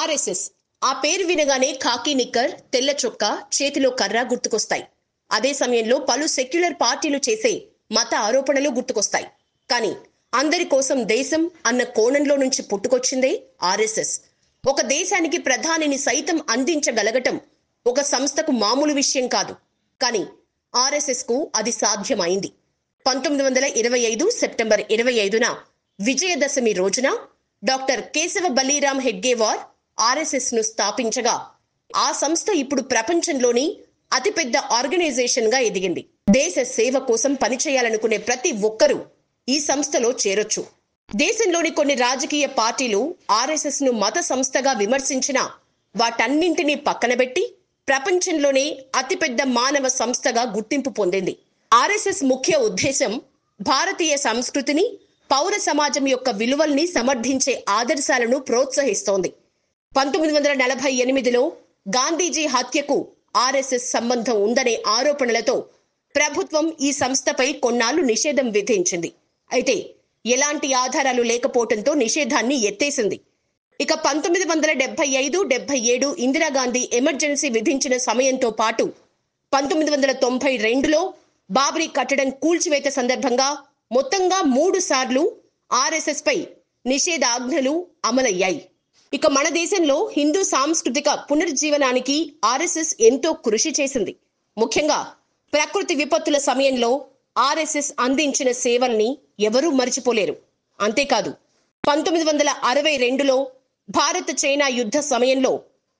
RSS ఆ పేరు వినగానే ఖాకీ నిక్కర్, తెల్ల చొక్కా, చేతిలో కర్ర గుర్తుకొస్తాయి. అదే సమయంలో పలు సెక్యులర్ పార్టీలు చేసే మత ఆరోపణలు గుర్తుకొస్తాయి. కానీ అందరి కోసం దేశం అన్న కోణంలో నుంచి పుట్టుకొచ్చిందే ఆర్ఎస్ఎస్. ఒక దేశానికి ప్రధానిని సైతం అందించగలగటం ఒక సంస్థకు మామూలు విషయం కాదు. కానీ ఆర్ఎస్ఎస్ కు అది సాధ్యమైంది. 1925 సెప్టెంబర్ 25న విజయదశమి రోజున డాక్టర్ కేశవ బలీరామ్ హెడ్గేవార్ ఆర్ఎస్ఎస్ ను స్థాపించగా ఆ సంస్థ ఇప్పుడు ప్రపంచంలోని అతిపెద్ద ఆర్గనైజేషన్ గా ఎదిగింది. దేశ సేవ కోసం పనిచేయాలనుకునే ప్రతి ఒక్కరూ ఈ సంస్థలో చేరొచ్చు. దేశంలోని కొన్ని రాజకీయ పార్టీలు ఆర్ఎస్ఎస్ ను మత సంస్థగా విమర్శించినా వాటన్నింటినీ పక్కనబెట్టి ప్రపంచంలోనే అతిపెద్ద మానవ సంస్థగా గుర్తింపు పొందింది. ఆర్ఎస్ఎస్ ముఖ్య ఉద్దేశం భారతీయ సంస్కృతిని, పౌర సమాజం యొక్క విలువల్ని సమర్థించే ఆదర్శాలను ప్రోత్సహిస్తోంది. 1948లో గాంధీజీ హత్యకు ఆర్ఎస్ఎస్ సంబంధం ఉందనే ఆరోపణలతో ప్రభుత్వం ఈ సంస్థపై కొన్నాళ్లు నిషేధం విధించింది. అయితే ఎలాంటి ఆధారాలు లేకపోవడంతో నిషేధాన్ని ఎత్తేసింది. ఇక 1975-77 ఇందిరాగాంధీ ఎమర్జెన్సీ విధించిన సమయంతో పాటు 1992లో బాబ్రీ కట్టడం కూల్చివేత సందర్భంగా మొత్తంగా 3 సార్లు ఆర్ఎస్ఎస్ పై నిషేధాజ్ఞలు అమలయ్యాయి. ఇక మన దేశంలో హిందూ సాంస్కృతిక పునరుజ్జీవనానికి ఆర్ఎస్ఎస్ ఎంతో కృషి చేసింది. ముఖ్యంగా ప్రకృతి విపత్తుల సమయంలో ఆర్ఎస్ఎస్ అందించిన సేవల్ని ఎవరూ మర్చిపోలేరు. అంతేకాదు 1962లో భారత్ చైనా యుద్ధ సమయంలో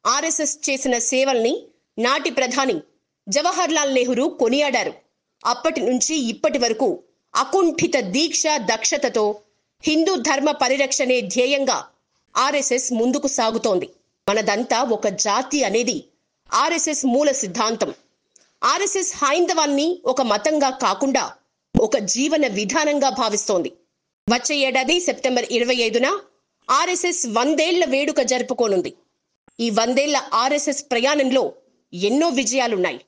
ఆర్ఎస్ఎస్ చేసిన సేవల్ని నాటి ప్రధాని జవహర్ లాల్ నెహ్రూ కొనియాడారు. అప్పటి నుంచి ఇప్పటి వరకు అకుంఠిత దీక్ష, దక్షతతో హిందూ ధర్మ పరిరక్షణే ధ్యేయంగా ఆర్ఎస్ఎస్ ముందుకు సాగుతోంది. మనదంతా ఒక జాతి అనేది ఆర్ఎస్ఎస్ మూల సిద్ధాంతం. ఆర్ఎస్ఎస్ హైందవాన్ని ఒక మతంగా కాకుండా ఒక జీవన విధానంగా భావిస్తోంది. వచ్చే ఏడాది సెప్టెంబర్ 25న ఆర్ఎస్ఎస్ 100 ఏళ్ల వేడుక జరుపుకోనుంది. ఈ 100 ఏళ్ల ఆర్ఎస్ఎస్ ప్రయాణంలో ఎన్నో విజయాలున్నాయి.